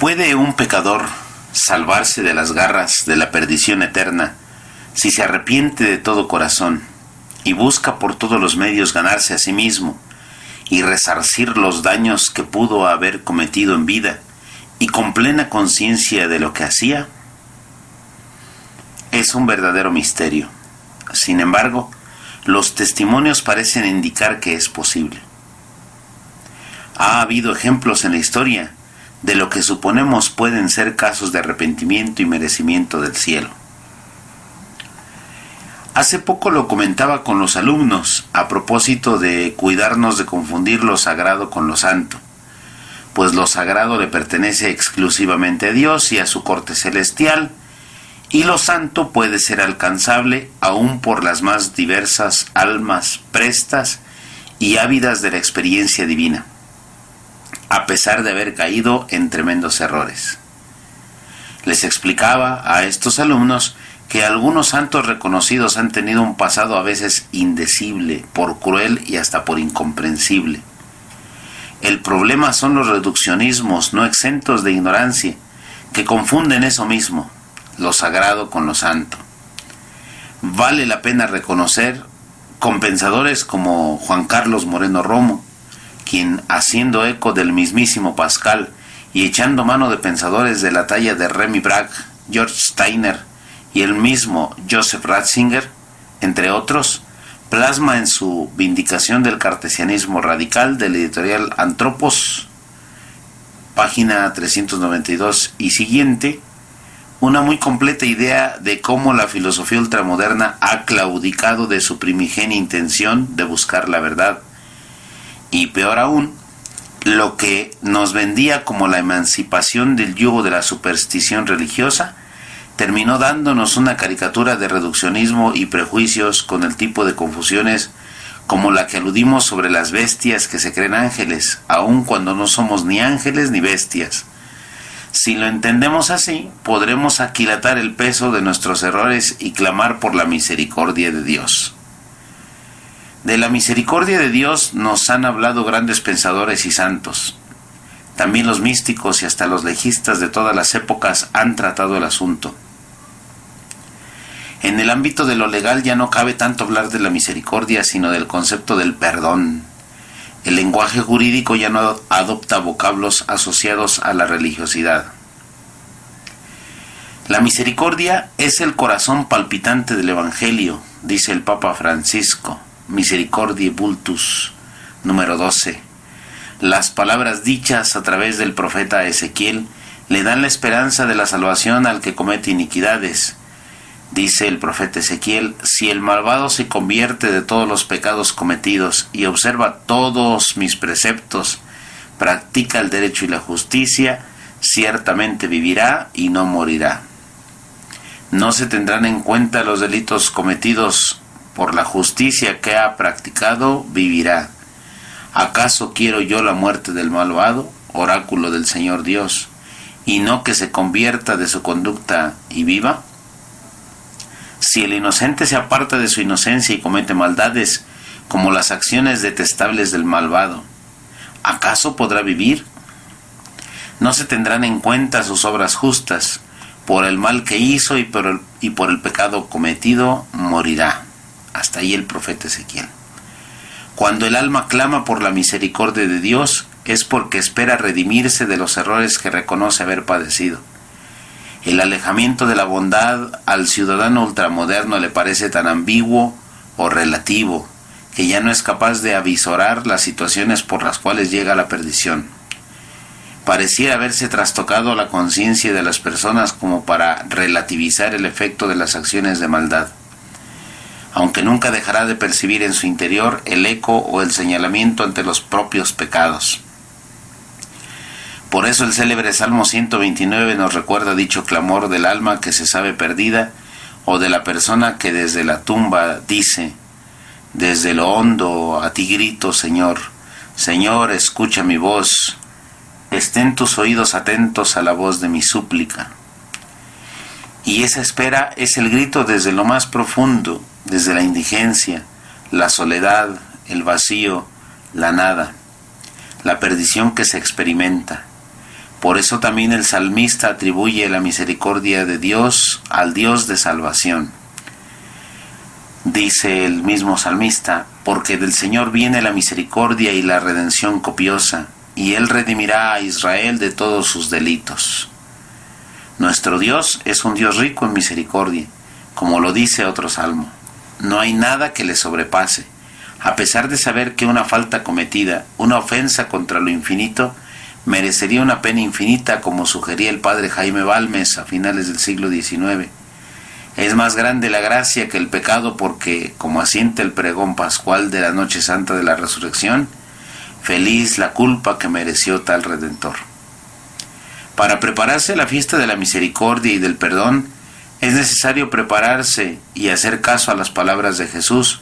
¿Puede un pecador salvarse de las garras de la perdición eterna si se arrepiente de todo corazón y busca por todos los medios ganarse a sí mismo y resarcir los daños que pudo haber cometido en vida y con plena conciencia de lo que hacía? Es un verdadero misterio. Sin embargo, los testimonios parecen indicar que es posible. Ha habido ejemplos en la historia de lo que suponemos pueden ser casos de arrepentimiento y merecimiento del cielo. Hace poco lo comentaba con los alumnos a propósito de cuidarnos de confundir lo sagrado con lo santo, pues lo sagrado le pertenece exclusivamente a Dios y a su corte celestial, y lo santo puede ser alcanzable aún por las más diversas almas prestas y ávidas de la experiencia divina, a pesar de haber caído en tremendos errores. Les explicaba a estos alumnos que algunos santos reconocidos han tenido un pasado a veces indecible, por cruel y hasta por incomprensible. El problema son los reduccionismos no exentos de ignorancia, que confunden eso mismo, lo sagrado con lo santo. Vale la pena reconocer con pensadores como Juan Carlos Moreno Romo, quien, haciendo eco del mismísimo Pascal y echando mano de pensadores de la talla de Remy Bragg, George Steiner y el mismo Joseph Ratzinger, entre otros, plasma en su Vindicación del Cartesianismo Radical del editorial Anthropos, página 392 y siguiente, una muy completa idea de cómo la filosofía ultramoderna ha claudicado de su primigenia intención de buscar la verdad, y peor aún, lo que nos vendía como la emancipación del yugo de la superstición religiosa, terminó dándonos una caricatura de reduccionismo y prejuicios con el tipo de confusiones como la que aludimos sobre las bestias que se creen ángeles, aun cuando no somos ni ángeles ni bestias. Si lo entendemos así, podremos aquilatar el peso de nuestros errores y clamar por la misericordia de Dios. De la misericordia de Dios nos han hablado grandes pensadores y santos. También los místicos y hasta los legistas de todas las épocas han tratado el asunto. En el ámbito de lo legal ya no cabe tanto hablar de la misericordia, sino del concepto del perdón. El lenguaje jurídico ya no adopta vocablos asociados a la religiosidad. La misericordia es el corazón palpitante del Evangelio, dice el Papa Francisco, Misericordiae Vultus, número 12. Las palabras dichas a través del profeta Ezequiel le dan la esperanza de la salvación al que comete iniquidades. Dice el profeta Ezequiel: si el malvado se convierte de todos los pecados cometidos y observa todos mis preceptos, practica el derecho y la justicia, ciertamente vivirá y no morirá. No se tendrán en cuenta los delitos cometidos por la justicia que ha practicado, vivirá. ¿Acaso quiero yo la muerte del malvado, oráculo del Señor Dios, y no que se convierta de su conducta y viva? Si el inocente se aparta de su inocencia y comete maldades, como las acciones detestables del malvado, ¿acaso podrá vivir? No se tendrán en cuenta sus obras justas, por el mal que hizo y por el pecado cometido morirá. Hasta ahí el profeta Ezequiel. Cuando el alma clama por la misericordia de Dios, es porque espera redimirse de los errores que reconoce haber padecido. El alejamiento de la bondad al ciudadano ultramoderno le parece tan ambiguo o relativo, que ya no es capaz de avisorar las situaciones por las cuales llega la perdición. Pareciera haberse trastocado la conciencia de las personas como para relativizar el efecto de las acciones de maldad, aunque nunca dejará de percibir en su interior el eco o el señalamiento ante los propios pecados. Por eso el célebre Salmo 129 nos recuerda dicho clamor del alma que se sabe perdida, o de la persona que desde la tumba dice: desde lo hondo a ti grito, Señor, Señor, escucha mi voz, estén tus oídos atentos a la voz de mi súplica. Y esa espera es el grito desde lo más profundo, desde la indigencia, la soledad, el vacío, la nada, la perdición que se experimenta. Por eso también el salmista atribuye la misericordia de Dios al Dios de salvación. Dice el mismo salmista: porque del Señor viene la misericordia y la redención copiosa, y Él redimirá a Israel de todos sus delitos. Nuestro Dios es un Dios rico en misericordia, como lo dice otro salmo. No hay nada que le sobrepase, a pesar de saber que una falta cometida, una ofensa contra lo infinito, merecería una pena infinita, como sugería el padre Jaime Balmes a finales del siglo XIX. Es más grande la gracia que el pecado porque, como asiente el pregón pascual de la noche santa de la resurrección, feliz la culpa que mereció tal Redentor. Para prepararse a la fiesta de la misericordia y del perdón, es necesario prepararse y hacer caso a las palabras de Jesús,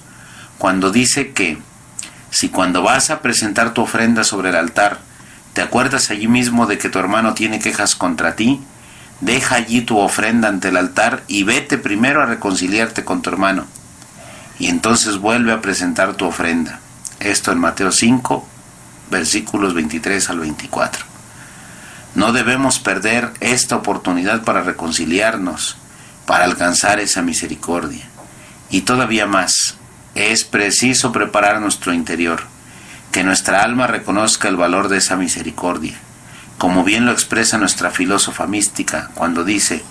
cuando dice que, si cuando vas a presentar tu ofrenda sobre el altar, te acuerdas allí mismo de que tu hermano tiene quejas contra ti, deja allí tu ofrenda ante el altar y vete primero a reconciliarte con tu hermano, y entonces vuelve a presentar tu ofrenda. Esto en Mateo 5, versículos 23 al 24. No debemos perder esta oportunidad para reconciliarnos, para alcanzar esa misericordia. Y todavía más, es preciso preparar nuestro interior, que nuestra alma reconozca el valor de esa misericordia, como bien lo expresa nuestra filósofa mística cuando dice: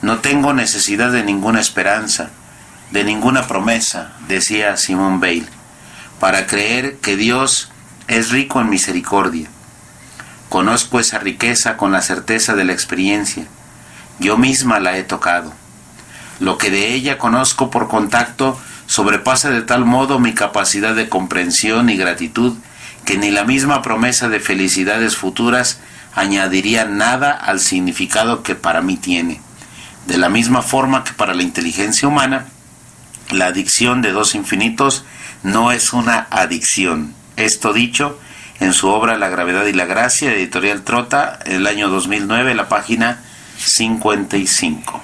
no tengo necesidad de ninguna esperanza, de ninguna promesa, decía Simone Weil, para creer que Dios es rico en misericordia. Conozco esa riqueza con la certeza de la experiencia. Yo misma la he tocado. Lo que de ella conozco por contacto sobrepasa de tal modo mi capacidad de comprensión y gratitud que ni la misma promesa de felicidades futuras añadiría nada al significado que para mí tiene. De la misma forma que para la inteligencia humana, la adicción de dos infinitos no es una adicción. Esto dicho en su obra La gravedad y la gracia, editorial Trota, el año 2009, la página 55.